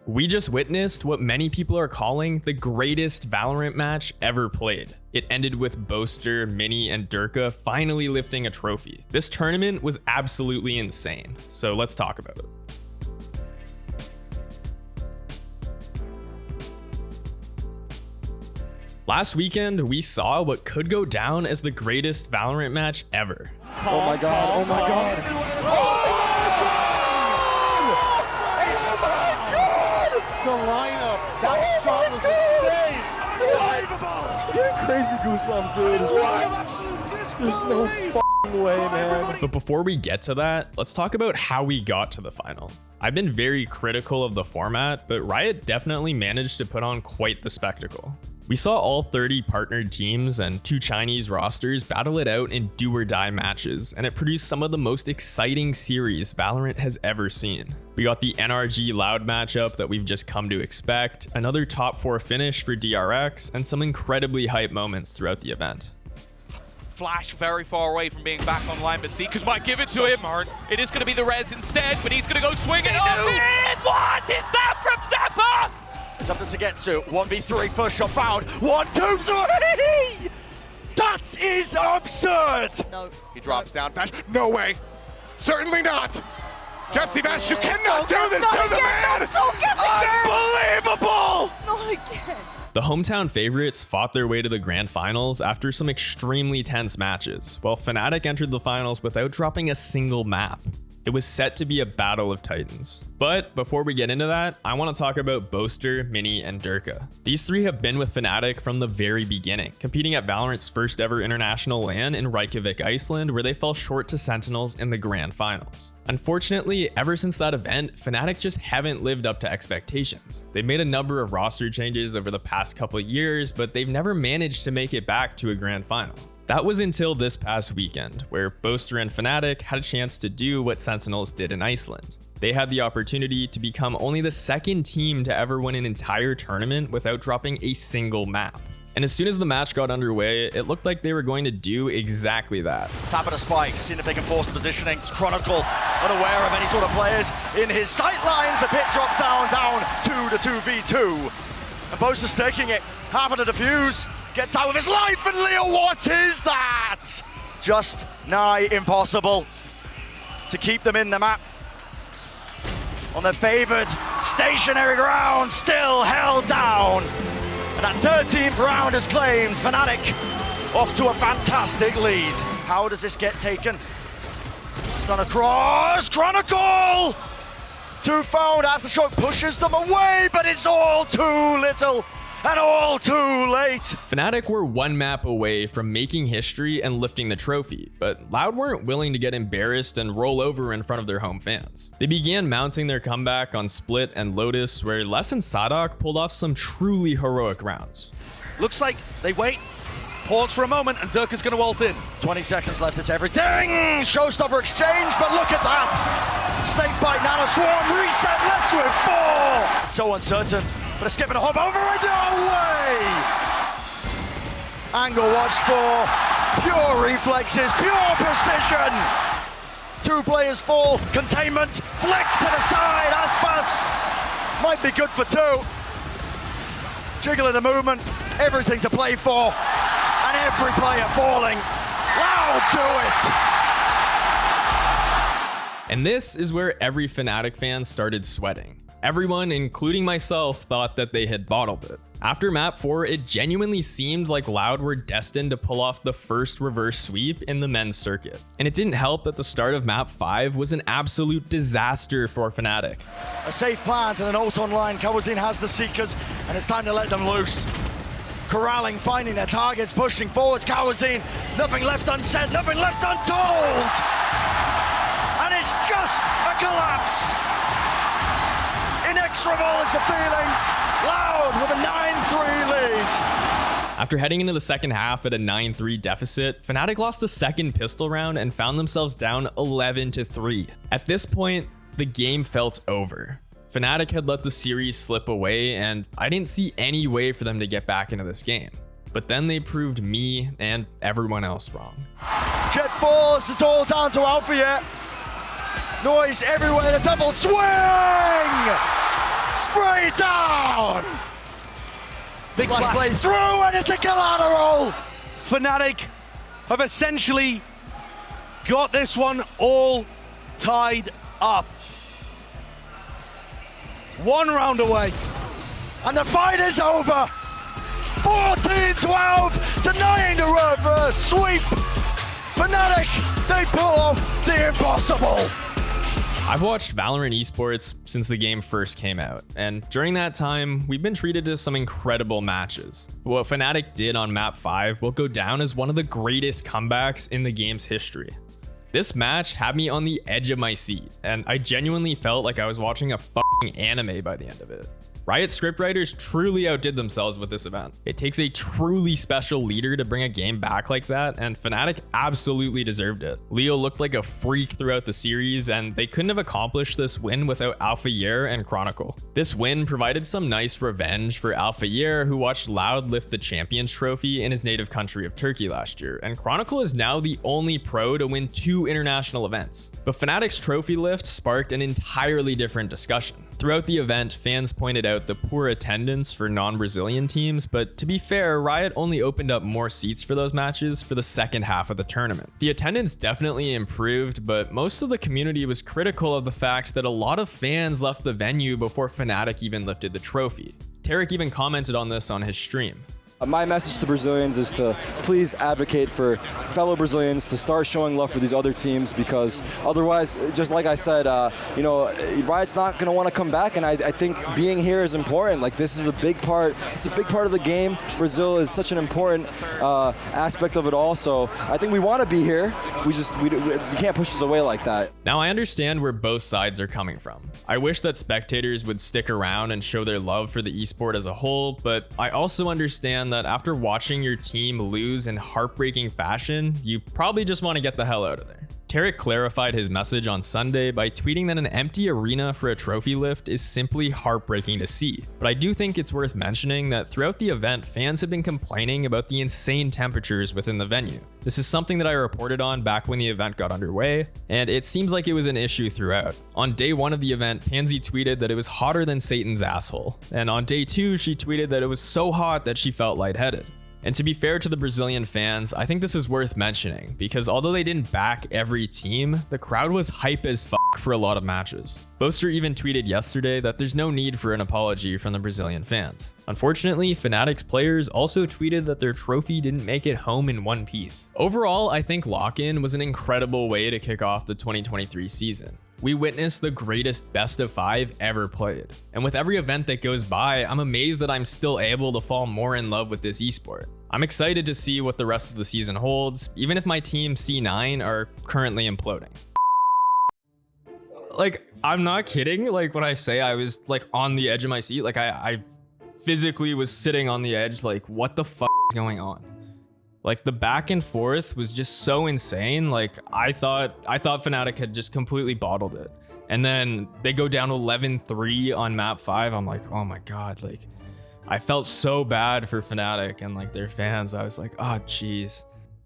We just witnessed what many people are calling the greatest Valorant match ever played. It ended with Boaster, Mini, and Derke finally lifting a trophy. This tournament was absolutely insane, so let's talk about it. Last weekend, we saw what could go down as the greatest Valorant match ever. Oh my god, oh my god. The lineup, that shot was insane. Get crazy goosebumps, dude. There's no f***ing way, man. But before we get to that, let's talk about how we got to the final. I've been very critical of the format, but Riot definitely managed to put on quite the spectacle. We saw all 30 partnered teams and 2 Chinese rosters battle it out in do-or-die matches, and it produced some of the most exciting series Valorant has ever seen. We got the NRG Loud matchup that we've just come to expect, another top 4 finish for DRX, and some incredibly hype moments throughout the event. Flash very far away from being back online, but Seekers might give it to him. Smart. It is going to be the res instead, but he's going to go swinging off it! What is that from Zappa? It's up to Sugetsu. 1v3 push shot found. 1, 2, 3! That is absurd! No. He drops down. Bash. No way. Certainly not. Jesse Bash, you cannot do this to the man! Unbelievable! Not again. The hometown favorites fought their way to the grand finals after some extremely tense matches, while Fnatic entered the finals without dropping a single map. It was set to be a battle of titans. But before we get into that, I want to talk about Boaster, Mini, and Derke. These 3 have been with Fnatic from the very beginning, competing at Valorant's first ever international LAN in Reykjavik, Iceland, where they fell short to Sentinels in the grand finals. Unfortunately, ever since that event, Fnatic just haven't lived up to expectations. They've made a number of roster changes over the past couple of years, but they've never managed to make it back to a grand final. That was until this past weekend, where Boaster and Fnatic had a chance to do what Sentinels did in Iceland. They had the opportunity to become only the 2nd team to ever win an entire tournament without dropping a single map. And as soon as the match got underway, it looked like they were going to do exactly that. Tap at a spike, seeing if they can force positioning. It's Chronicle, unaware of any sort of players in his sight lines. A pit drop down 2 to 2v2. And Boaster's taking it, having a defuse. Gets out with his life, and Leo, what is that? Just nigh impossible to keep them in the map. On their favored stationary ground, still held down. And that 13th round is claimed. Fnatic off to a fantastic lead. How does this get taken? Stun across, Chronicle! 2 found, Aftershock pushes them away, but it's all too little. And all too late. Fnatic were 1 map away from making history and lifting the trophy, but Loud weren't willing to get embarrassed and roll over in front of their home fans. They began mounting their comeback on Split and Lotus, where Les and Sadok pulled off some truly heroic rounds. Looks like they wait, pause for a moment, and Derke is going to ult in. 20 seconds left, it's everything. Showstopper exchange, but look at that. Snakebite, Nano Swarm, reset, left with 4. It's so uncertain. But a skip and a hop over it, no way! Angle watch score, pure reflexes, pure precision! 2 players fall, containment, flick to the side, Aspas might be good for 2. Jiggling the movement, everything to play for, and every player falling. Loud do it! And this is where every Fnatic fan started sweating. Everyone, including myself, thought that they had bottled it. After map 4, it genuinely seemed like Loud were destined to pull off the first reverse sweep in the men's circuit. And it didn't help that the start of map 5 was an absolute disaster for Fnatic. A safe plant and an ult online. Kawazin has the Seekers, and it's time to let them loose. Corralling, finding their targets, pushing forwards. Kawazin, nothing left unsaid, nothing left untold. And it's just a collapse. Inexorable is the feeling. Loud with a 9-3 lead. After heading into the second half at a 9-3 deficit, Fnatic lost the 2nd pistol round and found themselves down 11-3. At this point, the game felt over. Fnatic had let the series slip away, and I didn't see any way for them to get back into this game. But then they proved me and everyone else wrong. Jet Force, it's all down to Alpha yet. Noise everywhere, the double swing! Spray down! Big Flash flash. play through, and it's a collateral! Fnatic have essentially got this one all tied up. 1 round away. And the fight is over! 14-12, denying the reverse sweep! Fnatic, they pull off the impossible! I've watched Valorant esports since the game first came out, and during that time, we've been treated to some incredible matches. What Fnatic did on map 5 will go down as one of the greatest comebacks in the game's history. This match had me on the edge of my seat, and I genuinely felt like I was watching a fucking anime by the end of it. Riot scriptwriters truly outdid themselves with this event. It takes a truly special leader to bring a game back like that, and Fnatic absolutely deserved it. Leo looked like a freak throughout the series, and they couldn't have accomplished this win without Alphayear and Chronicle. This win provided some nice revenge for Alphayear, who watched Loud lift the Champions Trophy in his native country of Turkey last year, and Chronicle is now the only pro to win 2 international events. But Fnatic's trophy lift sparked an entirely different discussion. Throughout the event, fans pointed out the poor attendance for non-Brazilian teams, but to be fair, Riot only opened up more seats for those matches for the second half of the tournament. The attendance definitely improved, but most of the community was critical of the fact that a lot of fans left the venue before Fnatic even lifted the trophy. Derke even commented on this on his stream. My message to Brazilians is to please advocate for fellow Brazilians to start showing love for these other teams, because otherwise, just like I said, Riot's not going to want to come back, and I think being here is important. Like, this is a big part. It's a big part of the game. Brazil is such an important aspect of it all, so I think we want to be here. You can't push us away like that. Now, I understand where both sides are coming from. I wish that spectators would stick around and show their love for the esport as a whole, but I also understand that after watching your team lose in heartbreaking fashion, you probably just want to get the hell out of there. Tarek clarified his message on Sunday by tweeting that an empty arena for a trophy lift is simply heartbreaking to see. But I do think it's worth mentioning that throughout the event, fans have been complaining about the insane temperatures within the venue. This is something that I reported on back when the event got underway, and it seems like it was an issue throughout. On day 1 of the event, Pansy tweeted that it was hotter than Satan's asshole, and on day 2, she tweeted that it was so hot that she felt lightheaded. And to be fair to the Brazilian fans, I think this is worth mentioning, because although they didn't back every team, the crowd was hype as fuck for a lot of matches. Boaster even tweeted yesterday that there's no need for an apology from the Brazilian fans. Unfortunately, Fnatic's players also tweeted that their trophy didn't make it home in one piece. Overall, I think Lock-In was an incredible way to kick off the 2023 season. We witnessed the greatest best of 5 ever played. And with every event that goes by, I'm amazed that I'm still able to fall more in love with this esport. I'm excited to see what the rest of the season holds, even if my team C9 are currently imploding. Like, I'm not kidding, like when I say I was like on the edge of my seat, like I physically was sitting on the edge, like what the fuck is going on? Like, the back and forth was just so insane. Like, I thought Fnatic had just completely bottled it. And then they go down 11-3 on map 5. I'm like, oh my God, like I felt so bad for Fnatic and like their fans. I was like, oh geez.